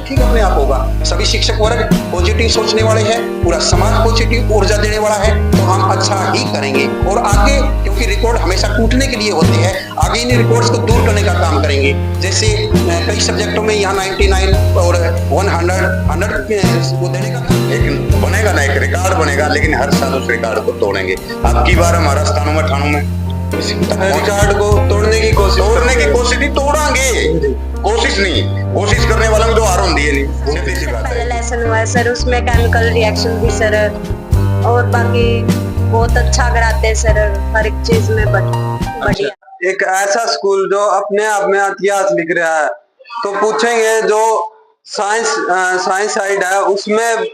ठीक अपने आप होगा। सभी शिक्षक वर्ग पॉजिटिव सोचने वाले हैं, पूरा समाज पॉजिटिव ऊर्जा देने वाला है, तो हम अच्छा ही करेंगे। और आगे, क्योंकि रिकॉर्ड हमेशा टूटने के लिए होते हैं, आगे इन रिकॉर्ड्स को दूर करने का काम करेंगे। जैसे कई सब्जेक्टों में यहाँ 99 और 100 वो देने का लेकिन बनेगा ना, एक रिकॉर्ड बनेगा, लेकिन हर साल उस रिकॉर्ड को तोड़ेंगे। अब की बार हमारा स्थानों में ठाणों में रिकॉर्ड को तोड़ने की कोशिश नहीं, तोड़ांगे। कोशिश करने वालों में तो हार होती है नहीं, सीधी सी बात पहले है। लेसन हुआ है सर, उसमें केमिकल रिएक्शन भी सर, और बाकी बहुत अच्छा कराते हैं सर, हर एक चीज में बढ़िया। एक ऐसा स्कूल जो अपने आप में इतिहास लिख रहा है, तो पूछेंगे जो साइंस साइड है उसमें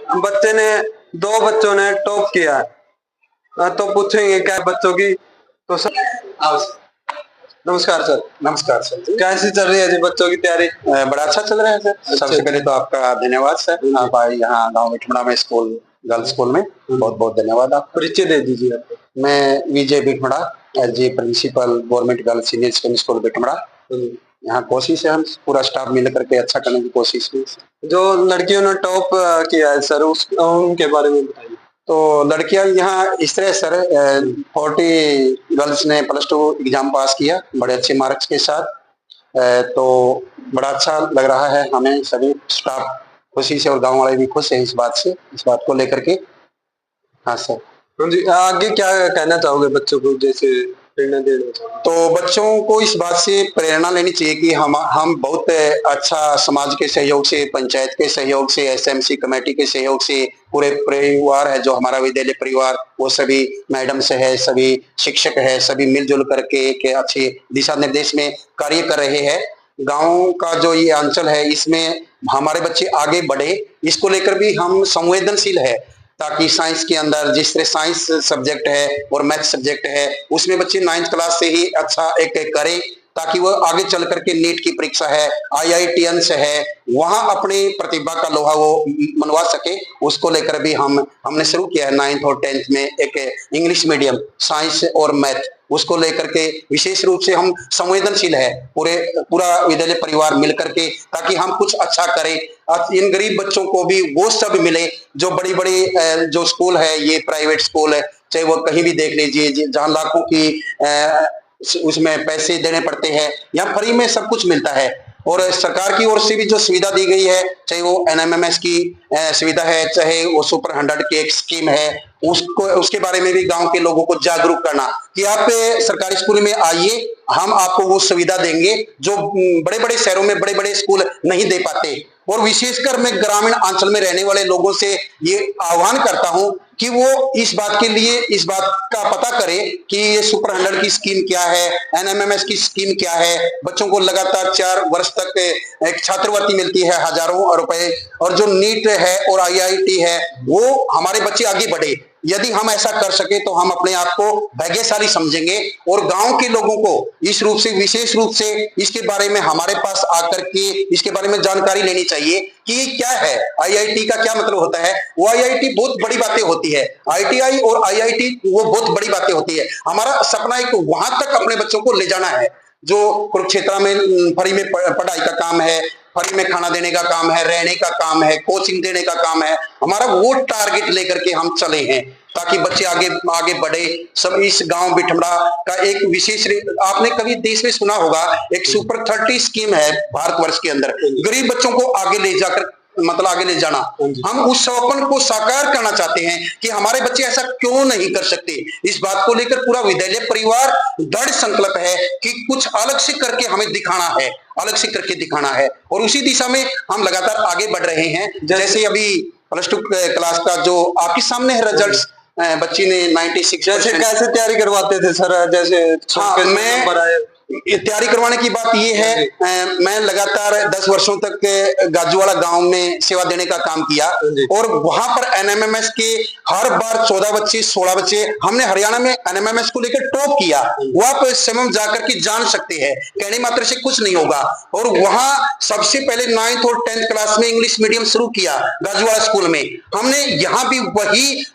दो बच्चों ने टॉप किया है, तो पूछेंगे क्या बच्चों की। तो सर नमस्कार सर। नमस्कार सर। कैसी चल रही है जी बच्चों की तैयारी? बड़ा अच्छा चल रहा है सर। सबसे पहले तो आपका धन्यवाद सर, आप आए यहाँ गाँव बिठमड़ा में स्कूल, गर्ल्स स्कूल में, बहुत बहुत धन्यवाद। आप परिचय दे दीजिए आप। मैं Vijay Bithmada, SG principal government girls senior secondary school Bithmada. यहाँ कोशिश है हम पूरा स्टाफ मिल करके अच्छा करने की कोशिश की। जो लड़कियों ने टॉप किया है सर, उनके बारे में बताइए। तो लड़कियां यहाँ इस तरह सर, 40 गर्ल्स ने +2 एग्जाम पास किया बड़े अच्छे मार्क्स के साथ। तो बड़ा अच्छा लग रहा है हमें, सभी स्टाफ खुशी से और गांव वाले भी खुश हैं इस बात को लेकर के। हाँ सर। जी, आगे क्या कहना चाहोगे बच्चों को, जैसे प्रेरणा देना चाहोगे? तो बच्चों को इस बात से प्रेरणा लेनी चाहिए कि हम बहुत अच्छा समाज के सहयोग से, पंचायत के सहयोग से, एसएमसी कमेटी के सहयोग से, पूरे परिवार है जो हमारा विद्यालय परिवार, वो सभी मैडम से है, सभी शिक्षक है, सभी मिलजुल करके एक अच्छे दिशा निर्देश में कार्य कर रहे हैं। गांव का जो ये अंचल है, इसमें हमारे बच्चे आगे बढ़े, इसको लेकर भी हम संवेदनशील है, ताकि साइंस के अंदर जिस तरह साइंस सब्जेक्ट है और मैथ सब्जेक्ट है, उसमें बच्चे 9th क्लास से ही अच्छा एक करें, ताकि वो आगे चल करके नीट की परीक्षा है, IITians है, वहां अपनी प्रतिभा का लोहा वो मनवा सके। उसको लेकर भी हमने शुरू किया है 9th और 10th में एक इंग्लिश मीडियम साइंस और मैथ, उसको लेकर के विशेष रूप से हम संवेदनशील है, पूरा विद्यालय परिवार मिलकर के, ताकि हम कुछ अच्छा करें। इन गरीब बच्चों को भी वो सब मिले जो बड़ी बड़ी जो स्कूल है, ये प्राइवेट स्कूल है, चाहे वो कहीं भी देख लीजिए, जहाँ लाखों की उसमें पैसे देने पड़ते हैं, यहाँ फ्री में सब कुछ मिलता है। और सरकार की ओर से भी जो सुविधा दी गई है, चाहे वो NMMS की सुविधा है, चाहे वो सुपर 100 की एक स्कीम है, उसके बारे में भी गांव के लोगों को जागरूक करना कि आप सरकारी स्कूल में आइए, हम आपको वो सुविधा देंगे जो बड़े बड़े शहरों में बड़े बड़े स्कूल नहीं दे पाते। और विशेषकर मैं ग्रामीण अंचल में रहने वाले लोगों से ये आह्वान करता हूं कि वो इस बात का पता करें कि ये सुपर 100 की स्कीम क्या है, NMMS की स्कीम क्या है। बच्चों को लगातार 4 वर्ष तक एक छात्रवृत्ति मिलती है हजारों रुपए, और जो नीट है और IIT है, वो हमारे बच्चे आगे बढ़े। यदि हम ऐसा कर सके तो हम अपने आप को भाग्यशाली समझेंगे। और गांव के लोगों को विशेष रूप से इसके बारे में हमारे पास आकर के इसके बारे में जानकारी लेनी चाहिए कि ये क्या है, IIT का क्या मतलब होता है। वो IIT बहुत बड़ी बातें होती है, ITI और IIT वो बहुत बड़ी बातें होती है। हमारा सपना एक वहां तक अपने बच्चों को ले जाना है, जो कुरुक्षेत्र में फ्री में पढ़ाई का काम है, फ्री में खाना देने का काम है, रहने का काम है, कोचिंग देने का काम है। हमारा वो टारगेट लेकर के हम चले हैं, ताकि बच्चे आगे बढ़े। सब इस गांव बिठमड़ा का एक विशेष, आपने कभी देश में सुना होगा, एक सुपर 30 स्कीम है भारतवर्ष के अंदर, गरीब बच्चों को आगे ले जाकर मतलब आगे ले जाना। हम उस सपन को साकार करना चाहते हैं कि हमारे बच्चे ऐसा क्यों नहीं कर सकते। इस बात को लेकर पूरा विद्यालय परिवार दृढ़ संकल्प है कि कुछ अलग से करके हमें दिखाना है, और उसी दिशा में हम लगातार आगे बढ़ रहे हैं। जैसे अभी +2 क्लास का जो आपके सामने है रिजल्ट्स, बच्ची ने 96। जैसे कैसे तैयारी करवाते थे सर? जैसे तैयारी करवाने की बात ये है, मैं लगातार 10 वर्षों तक गाजूवाड़ा गांव में सेवा देने का काम किया, और वहां पर NMMS के हर बार 14 बच्चे 16 बच्चे हमने हरियाणा में NMMS को लेकर टॉप किया। वो आप स्वयं जाकर के जान सकते हैं, कहने मात्र से कुछ नहीं होगा। और वहां सबसे पहले 9th और 10th क्लास में इंग्लिश मीडियम शुरू किया गाजूवाड़ा स्कूल में। हमने यहाँ भी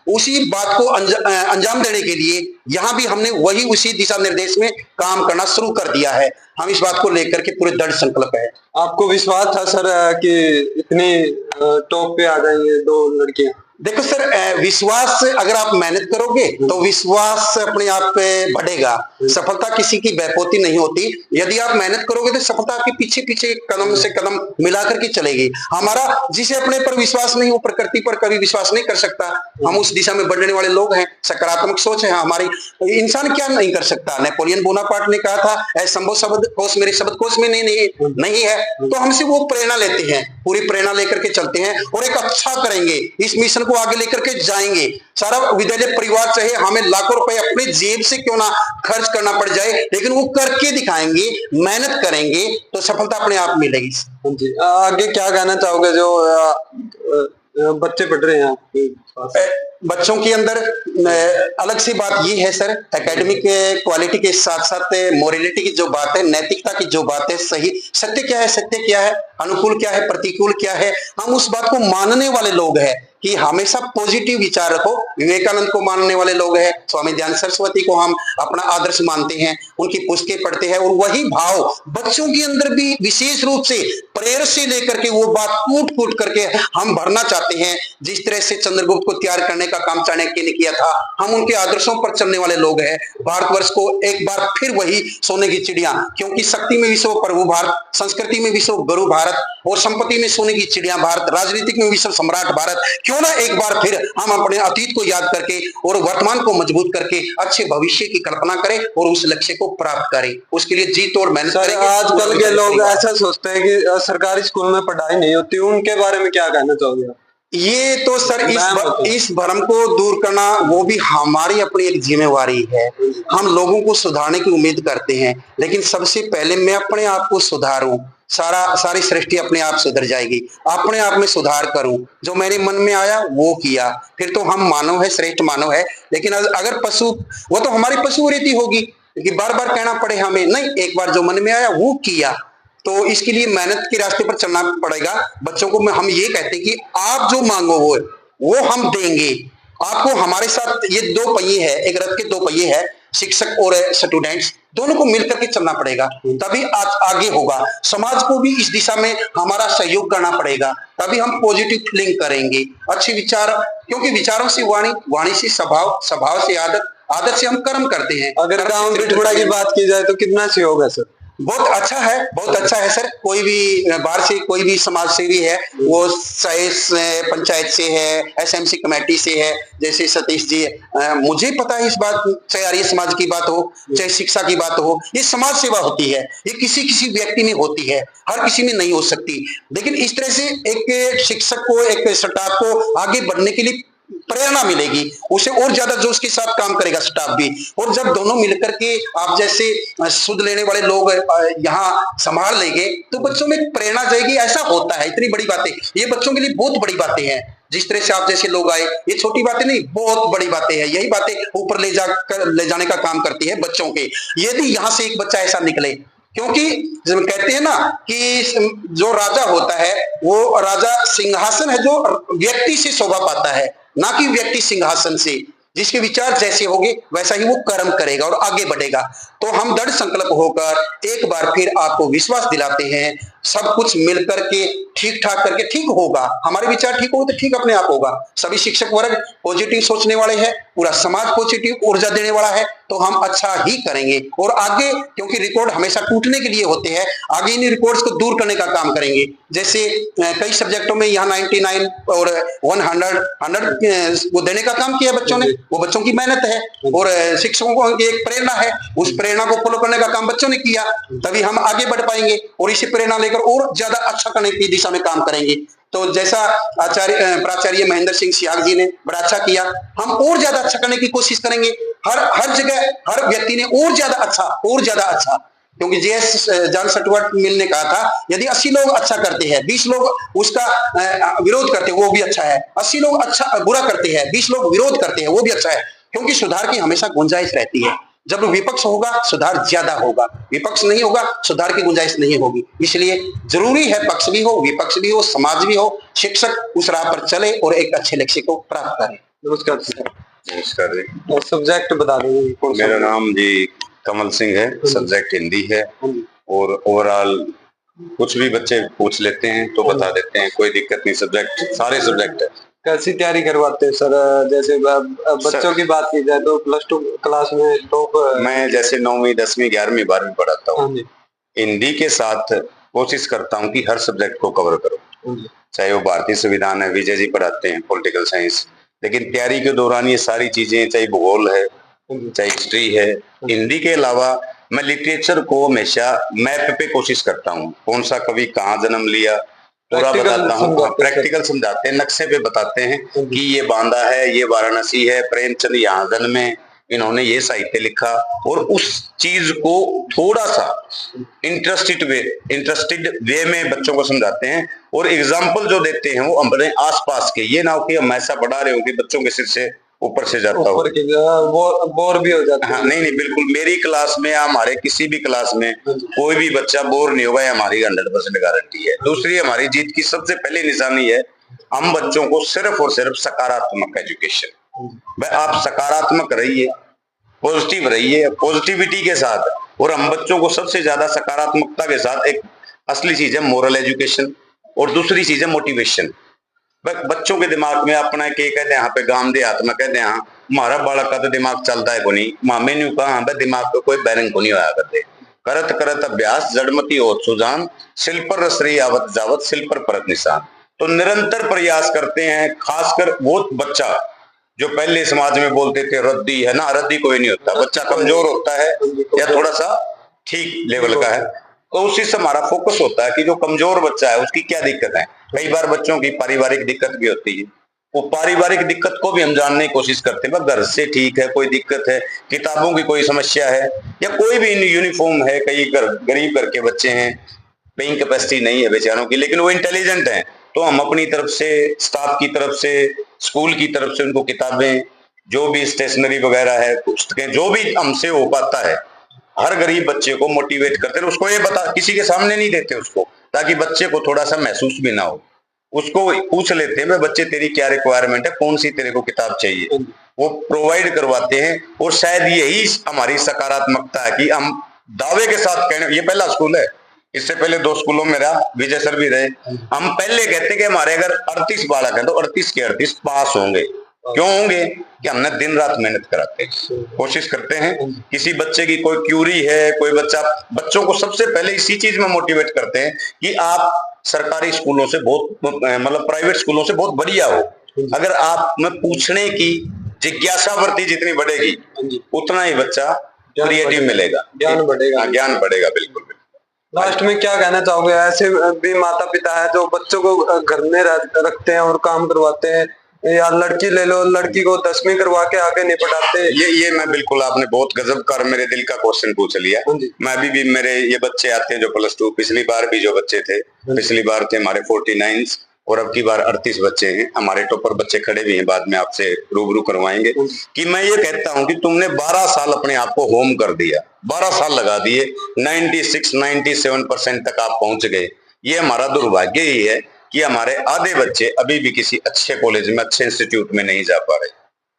उसी बात को अंजाम देने के लिए यहाँ भी हमने वही उसी दिशा निर्देश में काम करना शुरू कर दिया है। हम इस बात को लेकर के पूरे दृढ़ संकल्प है। आपको विश्वास था सर कि इतनी टॉप पे आ जाएंगे 2 लड़कियां? देखो सर, विश्वास अगर आप मेहनत करोगे तो विश्वास अपने आप पे बढ़ेगा। सफलता किसी की बैपोती नहीं होती। यदि आप मेहनत करोगे तो सफलता आपके पीछे पीछे कदम से कदम मिलाकर के चलेगी। हमारा जिसे अपने पर विश्वास नहीं, वो प्रकृति पर कभी विश्वास नहीं कर सकता। हम उस दिशा में बढ़ने वाले लोग हैं, सकारात्मक सोच है हमारी। इंसान क्या नहीं कर सकता। नेपोलियन बोनापार्ट ने कहा था, असंभव शब्दकोश मेरे शब्दकोश में नहीं है। तो हमसे वो प्रेरणा लेते हैं, पूरी प्रेरणा लेकर के चलते हैं और एक अच्छा करेंगे, इस मिशन को आगे लेकर के जाएंगे। सारा विद्यालय परिवार चाहे हमें लाखों रुपए अपने जेब से क्यों ना खर्च करना पड़ जाए, लेकिन वो करके दिखाएंगे, मेहनत करेंगे तो सफलता अपने आप मिलेगी। जी, आगे क्या कहना चाहोगे जो बच्चे पढ़ रहे हैं आपके पास? बच्चों के अंदर अलग सी बात ये है सर, एकेडमिक क्वालिटी के साथ साथ मोरलिटी की जो बात है, नैतिकता की जो बात है, सही सत्य क्या है, अनुकूल क्या है, प्रतिकूल क्या है, हम उस बात को मानने वाले लोग हैं कि हमेशा पॉजिटिव विचार रखो। विवेकानंद को मानने वाले लोग हैं, स्वामी दयानंद सरस्वती को हम अपना आदर्श मानते हैं, उनकी पुस्तकें पढ़ते हैं और वही भाव बच्चों के अंदर भी विशेष रूप से प्रेरणा से लेकर के वो बात कूट करके हम भरना चाहते हैं। जिस तरह से चंद्रगुप्त को तैयार करने का काम चाणक्य ने किया था, हम उनके आदर्शों पर चलने वाले लोग हैं। भारतवर्ष को एक बार फिर वही सोने की चिड़िया, क्योंकि शक्ति में विश्व प्रभु भारत, संस्कृति में विश्व गुरु भारत और संपत्ति में सोने की चिड़िया भारत, राजनीतिक में विश्व सम्राट भारत। क्यों ना एक बार फिर हम अपने अतीत को याद करके और वर्तमान को मजबूत करके अच्छे भविष्य की कल्पना करें और उस लक्ष्य को प्राप्त करें। उसके लिए जीत और मेहनत करें। आजकल के लोग ऐसा सोचते हैं कि सरकारी स्कूल में पढ़ाई नहीं होती, उनके बारे में क्या कहना चाहोगे? ये तो सर इस भ्रम को दूर करना वो भी हमारी अपनी एक जिम्मेवारी है। हम लोगों को सुधारने की उम्मीद करते हैं, लेकिन सबसे पहले मैं अपने आप को सुधारूं, सारी सृष्टि अपने आप सुधर जाएगी। अपने आप में सुधार करूं, जो मेरे मन में आया वो किया, फिर तो हम मानव है, श्रेष्ठ मानव है। लेकिन अगर पशु, वो तो हमारी पशु रीति होगी कि बार बार कहना पड़े हमें, नहीं, एक बार जो मन में आया वो किया। तो इसके लिए मेहनत के रास्ते पर चलना पड़ेगा। बच्चों को हम ये कहते हैं कि आप जो मांगो वो हम देंगे आपको। हमारे साथ ये 2 पहिए है, एक रथ के 2 पहिए है, शिक्षक और स्टूडेंट्स, दोनों को मिलकर के चलना पड़ेगा, तभी आज आगे होगा। समाज को भी इस दिशा में हमारा सहयोग करना पड़ेगा, तभी हम पॉजिटिव फीलिंग करेंगे। अच्छे विचार, क्योंकि विचारों से वाणी, वाणी से स्वभाव, स्वभाव से आदत, आदत से हम कर्म करते हैं। अगर गांव बिठबड़ा की बात की जाए तो कितना सहयोग है सर? बहुत अच्छा है, बहुत अच्छा है सर। कोई भी बाहर से कोई भी समाज सेवी है, वो चाहे पंचायत से है, एसएमसी कमेटी से है, जैसे सतीश जी, मुझे पता है इस बात, चाहे आर्य समाज की बात हो, चाहे शिक्षा की बात हो, ये समाज सेवा होती है। ये किसी व्यक्ति में होती है, हर किसी में नहीं हो सकती। लेकिन इस तरह से एक शिक्षक को, एक स्टाफ को आगे बढ़ने के लिए प्रेरणा मिलेगी, उसे और ज्यादा जोश के साथ काम करेगा स्टाफ भी। और जब दोनों मिलकर के आप जैसे सुध लेने वाले लोग यहाँ संभाल लेंगे तो बच्चों में प्रेरणा जाएगी। ऐसा होता है, इतनी बड़ी बातें, ये बच्चों के लिए बहुत बड़ी बातें हैं। जिस तरह से आप जैसे लोग आए, ये छोटी बातें नहीं, बहुत बड़ी बातें हैं। यही बातें ऊपर ले जाने का काम करती है बच्चों के। यदि यहाँ से एक बच्चा ऐसा निकले, क्योंकि जब कहते हैं ना कि जो राजा होता है वो राजा सिंहासन है जो व्यक्ति से शोभा पाता है, ना कि व्यक्ति सिंहासन से। जिसके विचार जैसे होंगे वैसा ही वो कर्म करेगा और आगे बढ़ेगा। तो हम दृढ़ संकल्प होकर एक बार फिर आपको विश्वास दिलाते हैं, सब कुछ मिलकर के ठीक ठाक करके ठीक होगा। हमारे विचार ठीक होगा तो ठीक अपने आप होगा। सभी शिक्षक वर्ग पॉजिटिव सोचने वाले हैं, पूरा समाज पॉजिटिव ऊर्जा देने वाला है, तो हम अच्छा ही करेंगे। और आगे, क्योंकि रिकॉर्ड हमेशा टूटने के लिए होते हैं, आगे इन रिकॉर्ड्स को दूर करने का काम करेंगे। जैसे कई सब्जेक्टों में यहाँ 99 और 100 वो देने का काम किया बच्चों ने, वो बच्चों की मेहनत है और शिक्षकों को एक प्रेरणा है, उस प्रेरणा को फॉलो करने का काम बच्चों ने किया, तभी हम आगे बढ़ पाएंगे और इसी प्रेरणा लेकर और ज्यादा अच्छा करने की दिशा में काम करेंगे। तो जैसा प्राचार्य महेंद्र सिंह सियाग जी ने बड़ा अच्छा किया, हम और ज्यादा अच्छा करने की कोशिश करेंगे। हर जगह हर व्यक्ति ने और ज्यादा अच्छा, क्योंकि जेएस जॉन स्टुअर्ट मिल ने कहा था, यदि 80 लोग अच्छा करते हैं, 20 लोग उसका विरोध करते हैं, वो भी अच्छा है। 80 लोग अच्छा बुरा करते हैं, 20 लोग विरोध करते हैं, वो भी अच्छा है। क्योंकि सुधार की हमेशा गुंजाइश रहती है। जब विपक्ष होगा सुधार ज्यादा होगा, विपक्ष नहीं होगा सुधार की गुंजाइश नहीं होगी। इसलिए जरूरी है पक्ष भी हो, विपक्ष भी हो, समाज भी हो, शिक्षक उस राह पर चले और एक अच्छे लक्ष्य को प्राप्त करें। नमस्कार। नमस्कार जी। और सब्जेक्ट बता दीजिए कौन सा? मेरा नाम जी कमल सिंह है, सब्जेक्ट हिंदी है और ओवरऑल कुछ भी बच्चे पूछ लेते हैं तो बता देते हैं, कोई दिक्कत नहीं, सब्जेक्ट सारे सब्जेक्ट है। कैसी तैयारी करवाते हैं सर? जैसे बच्चों की बात की जाए तो +2 क्लास में टॉप मैं जैसे 9वीं 10वीं 11वीं 12वीं पढ़ाता हाँ हूँ, जी, हिंदी के साथ कोशिश करता हूँ कि हर सब्जेक्ट को कवर करूँ, हाँ जी, चाहे वो भारतीय संविधान है, विजय जी पढ़ाते हैं पॉलिटिकल साइंस, लेकिन तैयारी के दौरान ये सारी चीजें, चाहे भूगोल है, हाँ जी, चाहे हिस्ट्री है, हिंदी के अलावा मैं लिटरेचर को हमेशा मैप पे कोशिश करता हूँ, कौन सा कवि कहाँ जन्म लिया पूरा प्रैक्टिकल बताता हूँ। समझाते हैं प्रैक्टिकल समझाते हैं, नक्शे पे बताते हैं कि ये बांदा है, ये वाराणसी है, प्रेमचंद यहाँ जन्मे, इन्होंने ये साहित्य लिखा, और उस चीज को थोड़ा सा इंटरेस्टेड वे में बच्चों को समझाते हैं, और एग्जाम्पल जो देते हैं वो अपने आसपास के, ये ना हो कि हम ऐसा पढ़ा रहे हो कि बच्चों के सिर से ऊपर से जाता हो, बोर भी हो जाता है। हाँ, नहीं बिल्कुल, मेरी क्लास में या हमारे किसी भी क्लास में कोई भी बच्चा बोर नहीं होगा, हमारी 100% गारंटी है। दूसरी हमारी जीत की सबसे पहली निशानी है, हम बच्चों को सिर्फ और सिर्फ सकारात्मक एजुकेशन, भाई आप सकारात्मक रहिए, पॉजिटिव रहिए, पॉजिटिविटी के साथ, और हम बच्चों को सबसे ज्यादा सकारात्मकता के साथ, एक असली चीज है मोरल एजुकेशन, और दूसरी चीज है मोटिवेशन। बच्चों के दिमाग में अपना के कहते हैं यहाँ पे गांव देहात में कहते हैं हमारा बालक का तो दिमाग चलता है को नहीं, मामे ने कहा दिमाग पे कोई बैरिंग को नहीं होया करते, करत करत अभ्यास जड़मती होत सुजान, सिल पर रसरी आवत जावत सिल पर परत निशान। तो निरंतर प्रयास करते हैं, खासकर वो बच्चा जो पहले समाज में बोलते थे रद्दी है ना, रद्दी कोई नहीं होता, बच्चा कमजोर होता है या थोड़ा सा ठीक लेवल का है, तो उसी से हमारा फोकस होता है कि जो कमजोर बच्चा है उसकी क्या दिक्कत है। कई बार बच्चों की पारिवारिक दिक्कत भी होती है, वो पारिवारिक दिक्कत को भी हम जानने की कोशिश करते हैं, घर से ठीक है, कोई दिक्कत है, किताबों की कोई समस्या है, या कोई भी यूनिफॉर्म है, कई गरीब घर के बच्चे हैं, पेइंग कैपेसिटी नहीं है बेचारों की, लेकिन वो इंटेलिजेंट हैं, तो हम अपनी तरफ से, स्टाफ की तरफ से, स्कूल की तरफ से उनको किताबें, जो भी स्टेशनरी वगैरह है, पुस्तकें, जो भी हमसे हो पाता है, हर गरीब बच्चे को मोटिवेट करते हैं। उसको ये बता, किसी के सामने नहीं देते उसको, ताकि बच्चे को थोड़ा सा महसूस भी ना हो, उसको पूछ लेते हैं बच्चे तेरी क्या रिक्वायरमेंट है, कौन सी तेरे को किताब चाहिए, वो प्रोवाइड करवाते हैं। और शायद यही हमारी सकारात्मकता है कि हम दावे के साथ कहने, ये पहला स्कूल है, इससे पहले 2 स्कूलों में रहा, विजय सर भी रहे, हम पहले कहते कि हमारे अगर 38 बालक हैं तो 38 के 38 पास होंगे। क्यों होंगे? कि हमने दिन रात मेहनत कराते हैं, कोशिश करते हैं। किसी बच्चे की कोई क्यूरी है, कोई बच्चों को सबसे पहले इसी चीज में मोटिवेट करते हैं कि आप सरकारी स्कूलों से बहुत, मतलब प्राइवेट स्कूलों से बहुत बढ़िया हो, अगर आप में पूछने की जिज्ञासा वृत्ति जितनी बढ़ेगी उतना ही बच्चा क्रिएटिव मिलेगा, ज्ञान बढ़ेगा। ज्ञान बढ़ेगा, बिल्कुल। लास्ट में क्या कहना चाहोगे? ऐसे भी माता पिता है जो बच्चों को घर में रखते हैं और काम करवाते हैं, या लड़की ले लो, लड़की को 10वीं करवा के आगे नहीं पढ़ाते। ये मैं बिल्कुल, आपने बहुत गजब कर मेरे दिल का क्वेश्चन पूछ लिया। मैं अभी भी मेरे ये बच्चे आते हैं जो +2, पिछली बार भी जो बच्चे थे, पिछली बार थे हमारे 49 और अब की बार 38 बच्चे हैं, हमारे टॉपर बच्चे खड़े भी हैं, बाद में आपसे रूबरू करवाएंगे। कि मैं ये कहता हूं कि तुमने 12 साल अपने आप को होम कर दिया, 12 साल लगा दिए, 96-97% तक आप पहुंच गए। ये हमारा दुर्भाग्य ही है कि हमारे आधे बच्चे अभी भी किसी अच्छे कॉलेज में, अच्छे इंस्टीट्यूट में नहीं जा पा रहे।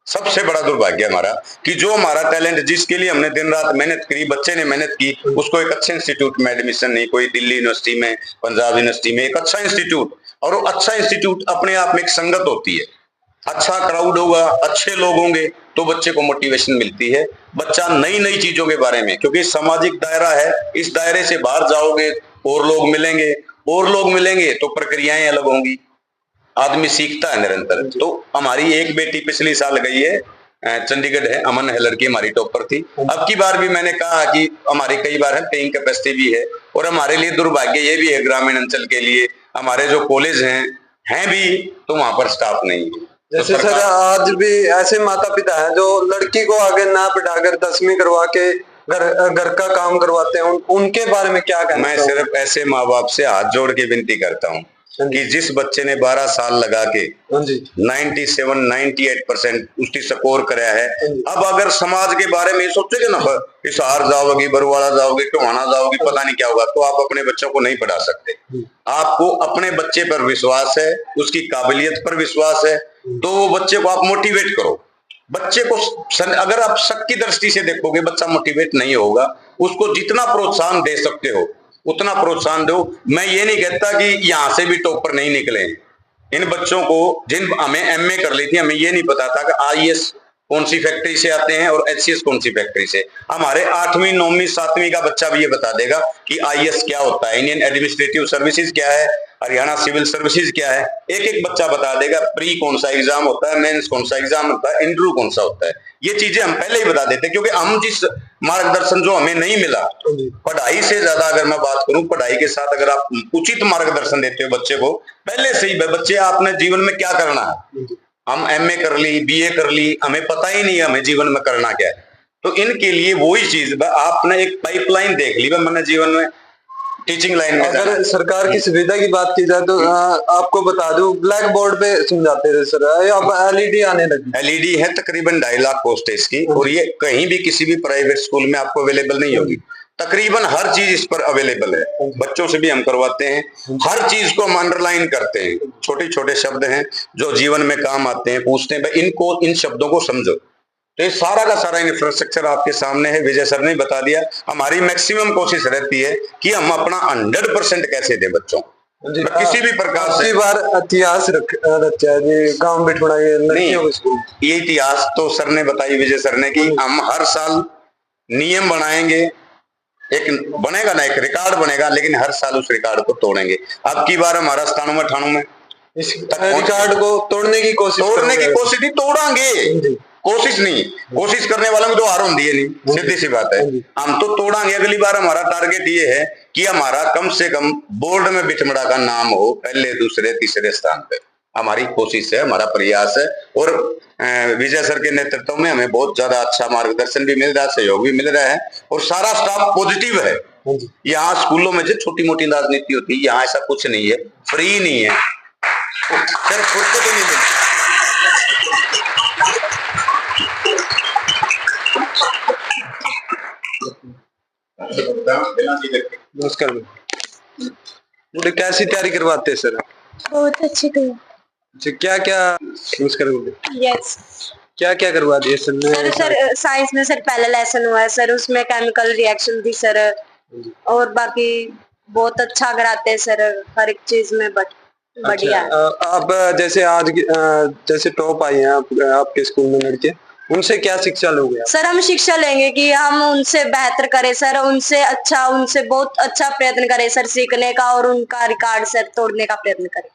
सबसे बड़ा दुर्भाग्य हमारा कि जो हमारा टैलेंट, जिसके लिए हमने दिन रात मेहनत करी, बच्चे ने मेहनत की, उसको एक अच्छे इंस्टीट्यूट में एडमिशन नहीं, कोई दिल्ली यूनिवर्सिटी में, पंजाब यूनिवर्सिटी में, एक अच्छा इंस्टीट्यूट, और वो अच्छा इंस्टीट्यूट अपने आप में एक संगत होती है, अच्छा क्राउड होगा, अच्छे लोग होंगे तो बच्चे को मोटिवेशन मिलती है, बच्चा नई नई चीजों के बारे में, क्योंकि सामाजिक दायरा है, इस दायरे से बाहर जाओगे और लोग मिलेंगे, और लोग मिलेंगे तो प्रक्रियाएं अलग होंगी, आदमी सीखता है निरंतर। तो हमारी एक बेटी पिछली साल गई है, चंडीगढ़ है, अमन है लड़की, हमारी टॉपर थी। अब की बार भी मैंने कहा कि हमारी कई बार है पेइंग कैपेसिटी भी है, और हमारे लिए दुर्भाग्य ये भी है, ग्रामीण अंचल के लिए हमारे जो कॉलेज हैं भी, तो वहां पर स्टाफ नहीं है। जैसे तो सर आज भी ऐसे माता पिता हैं जो लड़की को आगे ना पढ़ाकर 10वीं करवा के घर का काम करवाते हैं, उनके बारे में क्या कहना? मैं सिर्फ ऐसे माँ बाप से हाथ जोड़ के विनती करता हूँ कि जिस बच्चे ने 12 साल लगा के 97-98% उसकी स्कोर कराया है, अब अगर समाज के बारे में सोचोगे ना, हिसार जाओगी, बरवाड़ा जाओगी, टोहाना जाओगी, पता नहीं क्या होगा, तो आप अपने बच्चों को नहीं पढ़ा सकते। आपको अपने बच्चे पर विश्वास है, उसकी काबिलियत पर विश्वास है, तो वो बच्चे को आप मोटिवेट करो, बच्चे को अगर आप शक की दृष्टि से देखोगे, बच्चा मोटिवेट नहीं होगा। उसको जितना प्रोत्साहन दे सकते हो उतना प्रोत्साहन दो। मैं ये नहीं कहता कि यहां से भी टॉपर नहीं निकले। इन बच्चों को, जिन हमें एमए कर ली थी, हमें ये नहीं पता था कि आईएएस कौन सी फैक्ट्री से आते हैं और एचसीएस कौन सी फैक्ट्री से। हमारे 8वीं 9वीं 7वीं का बच्चा भी ये बता देगा कि आईएएस क्या होता है, इंडियन एडमिनिस्ट्रेटिव सर्विसेज क्या है, हरियाणा सिविल सर्विसेज क्या है। एक एक बच्चा बता देगा प्री कौन सा एग्जाम होता है, मेंस कौन सा एग्जाम होता है, इंटरव्यू कौन सा होता है। ये चीजें हम पहले ही बता देते, क्योंकि हम जिस मार्गदर्शन जो हमें नहीं मिला, पढ़ाई से ज्यादा अगर मैं बात करूं, पढ़ाई के साथ अगर आप उचित मार्गदर्शन देते हो बच्चे को पहले से ही, बच्चे आपने जीवन में क्या करना है, हम एमए कर ली, बीए कर ली, हमें पता ही नहीं है हमें जीवन में करना क्या है। तो इनके लिए वही चीज, आपने एक पाइपलाइन देख ली, मैंने जीवन में टीचिंग लाइन में। अगर सरकार की सुविधा की बात की जाए तो आपको बता दूं, ब्लैक बोर्ड पे समझाते थे सर, अब एलईडी आने लगी। एलईडी है तकरीबन 2.5 लाख कॉस्ट है इसकी, और ये कहीं भी किसी भी प्राइवेट स्कूल में आपको अवेलेबल नहीं होगी। तकरीबन हर चीज इस पर अवेलेबल है, बच्चों से भी हम करवाते हैं। हर चीज को हम अंडरलाइन करते हैं, छोटे छोटे शब्द हैं जो जीवन में काम आते हैं, पूछते हैं भाई इनको, इन शब्दों को समझो। तो ये सारा का सारा इंफ्रास्ट्रक्चर आपके सामने है, विजय सर ने बता दिया। हमारी मैक्सिमम कोशिश रहती है कि हम अपना 100% कैसे दें बच्चों किसी भी प्रकार से। बार इतिहास रचा है गांव बिठुड़ा लड़कियों के स्कूल, ये इतिहास तो सर ने बताई, विजय सर ने, कि हम हर साल नियम बनाएंगे, एक बनेगा ना, एक रिकॉर्ड बनेगा, लेकिन हर साल उस रिकॉर्ड को तोड़ेंगे। अब की बार हमारा 97-98 में इस रिकॉर्ड को तोड़ने की कोशिश नहीं, तोड़ांगे। कोशिश नहीं, कोशिश करने वालों में तो हार होती है नहीं, सीधी सी बात है। हम तो तोड़ांगे। अगली बार हमारा टारगेट ये है कि हमारा कम से कम बोर्ड में बिठमड़ा का नाम हो पहले, दूसरे, तीसरे स्थान पे। हमारी कोशिश है, हमारा प्रयास है। और विजय सर के नेतृत्व में हमें बहुत ज्यादा अच्छा मार्गदर्शन भी मिल रहा है, सहयोग भी मिल रहा है, और सारा स्टाफ पॉजिटिव है। यहाँ स्कूलों में जो छोटी मोटी राजनीति होती है, यहाँ ऐसा कुछ नहीं है, फ्री नहीं है, सिर्फ फुर्सत ही नहीं मिलती। नमस्कार, मुझे कैसी तैयारी करवाते हैं सर? बहुत अच्छी थी। क्या क्या, नमस्कार, यस, क्या क्या करवा दिए सर ने? सर साइंस में सर पहला लेसन हुआ है सर, उसमें केमिकल रिएक्शन थी सर, और बाकी बहुत अच्छा कराते हैं सर, हर एक चीज में बढ़िया। अब जैसे आज जैसे टॉप आई हैं आपके स्कूल में लड़के, उनसे क्या शिक्षा लोगे? सर हम शिक्षा लेंगे कि हम उनसे बेहतर करें सर, उनसे बहुत अच्छा प्रयत्न करें सर सीखने का, और उनका रिकॉर्ड सर तोड़ने का प्रयत्न करें।